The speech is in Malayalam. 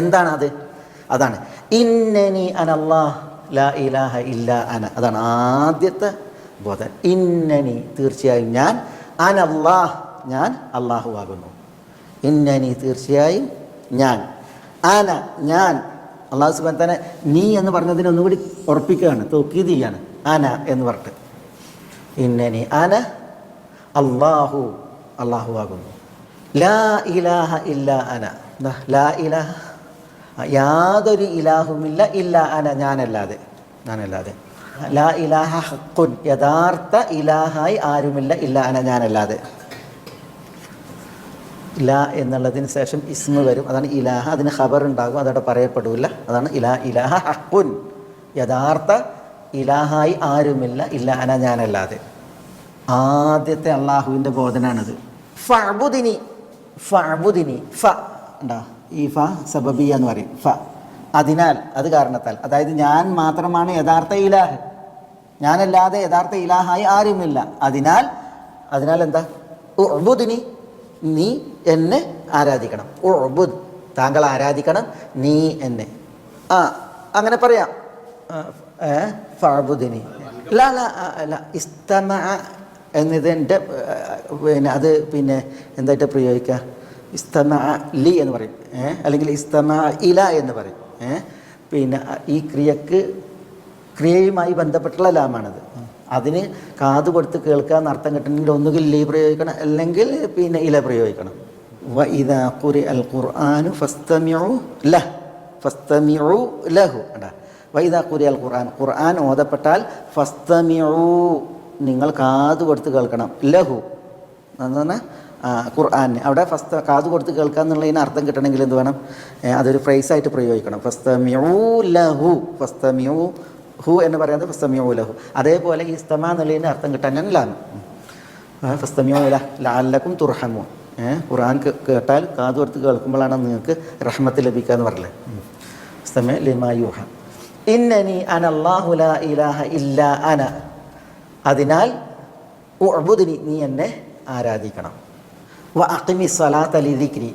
എന്താണത്? അതാണ് ഇന്നനി അനല്ലാഹ് ലാ ഇലാഹ ഇല്ലാ അന. അതാണ് ആദ്യത്തെ ബോധം. ഇന്നനി തീർച്ചയായും ഞാൻ, അനല്ലാഹ് ഞാൻ അള്ളാഹു ആകുന്നു. ഇന്നനി തീർച്ചയായും ഞാൻ, അന ഞാൻ. അള്ളാഹു സുബ്ഹാനഹു വ തആല നീ എന്ന് പറഞ്ഞതിന് ഒന്നുകൂടി ഉറപ്പിക്കുകയാണ്, തൗക്കീദ് ചെയ്യാണ്. അന എന്ന് പറഞ്ഞിട്ട് ഇന്നനി അന അള്ളാഹു, അള്ളാഹു ആകുന്നു. ലാ ഇലാഹ ഇല്ലാ അന. ലാ ഇലാഹ യാതൊരു ഇലാഹുമില്ല, ഇല്ല അന ഞാനല്ലാതെ, ഞാനല്ലാതെ. ലാ ഇലാഹ ഹഖുൻ യഥാർത്ഥ ഇലാഹായി ആരുമില്ല, ഇല്ല അന ഞാനല്ലാതെ. ലാ എന്നുള്ളതിന് ശേഷം ഇസ്മ വരും, അതാണ് ഇലാഹ. അതിന് ഖബർ ഉണ്ടാകും, അതവിടെ പറയപ്പെടില്ല. അതാണ് ഇലാഹ ഹഖുൻ യഥാർത്ഥ ഇലാഹായി ആരുമില്ല, ഇല്ല അന ഞാനല്ലാതെ. ആദ്യത്തെ അള്ളാഹുവിൻ്റെ ബോധനാണത്. ഫഅ്ബുദിനി, ഫഅ്ബുദിനി. ഫ ഉണ്ടാ, ഈ ഫ സബബിയ എന്ന് പറയും. ഫ അതിനാൽ, അത് കാരണത്താൽ. അതായത് ഞാൻ മാത്രമാണ് യഥാർത്ഥ ഇലാഹ്, ഞാനല്ലാതെ യഥാർത്ഥ ഇലാഹായി ആരുമില്ല. അതിനാൽ എന്താ? ഉഅ്ബുദിനി, നീ എന്നെ ആരാധിക്കണം. ഉഅ്ബുദ് താങ്കൾ ആരാധിക്കണം, നീ എന്നെ. അങ്ങനെ പറയാം. ഫഅ്ബുദിനി ല ഇസ്തമഅ എന്നതിൻ്റെ അത് എന്തായിട്ട് പ്രയോഗിക്കുക? ഇസ്തമഅ ലി എന്ന് പറയും, അല്ലെങ്കിൽ ഇസ്തമഅ ഇല എന്ന് പറയും. ഈ ക്രിയയുമായി ബന്ധപ്പെട്ടുള്ള ലാമാണത്. അതിന് കാത് കൊടുത്ത് കേൾക്കുക എന്നർത്ഥം കിട്ടണമെങ്കിൽ ഒന്നുകിൽ ലി പ്രയോഗിക്കണം, അല്ലെങ്കിൽ ഇല പ്രയോഗിക്കണം. വഇദാ ഖുരിഅൽ ഖുർആനു ഫസ്തമിഉ ലഹു. വഇദാ ഖുരിഅൽ ഖുർആൻ, ഖുർആൻ ഓതപ്പെട്ടാൽ ഫസ്തമിഉ നിങ്ങൾ കാത് കൊടുത്ത് കേൾക്കണം. ലഹു എന്ന് പറഞ്ഞാൽ ഖുർആന്. അവിടെ കാത് കൊടുത്ത് കേൾക്കുക എന്നുള്ളതിന് അർത്ഥം കിട്ടണമെങ്കിൽ എന്ത് വേണം? അതൊരു ഫ്രേസായിട്ട് പ്രയോഗിക്കണം. ഫസ്തമിഉ ലഹു, ഫസ്തമിഉ ഹു എന്ന് പറയാതെ ഫസ്തമിഉ ലഹു. അതേപോലെ ഈ ഇസ്തമ എന്നുള്ളതിന് അർത്ഥം കിട്ടാൻ ലാണ്. ഫസ്തമിഉ ലഅല്ലക്കും തുർഹമൂൻ. ഖുർആൻ കേട്ടാൽ കാത് കൊടുത്ത് കേൾക്കുമ്പോഴാണ് നിങ്ങൾക്ക് റഹ്മത്ത് ലഭിക്കുക എന്ന് പറഞ്ഞില്ലേ. ഇസ്തമഇ ലിമാ യൂഹ. ഇന്നനി അനല്ലാഹു ലാ ഇലാഹ ഇല്ലാ അന. അതിനാൽ ഉഅ്ബുദിനി, നീ എന്നെ ആരാധിക്കണം. വ അഖിമി സ്വലാത്ത ലിദിക്രി,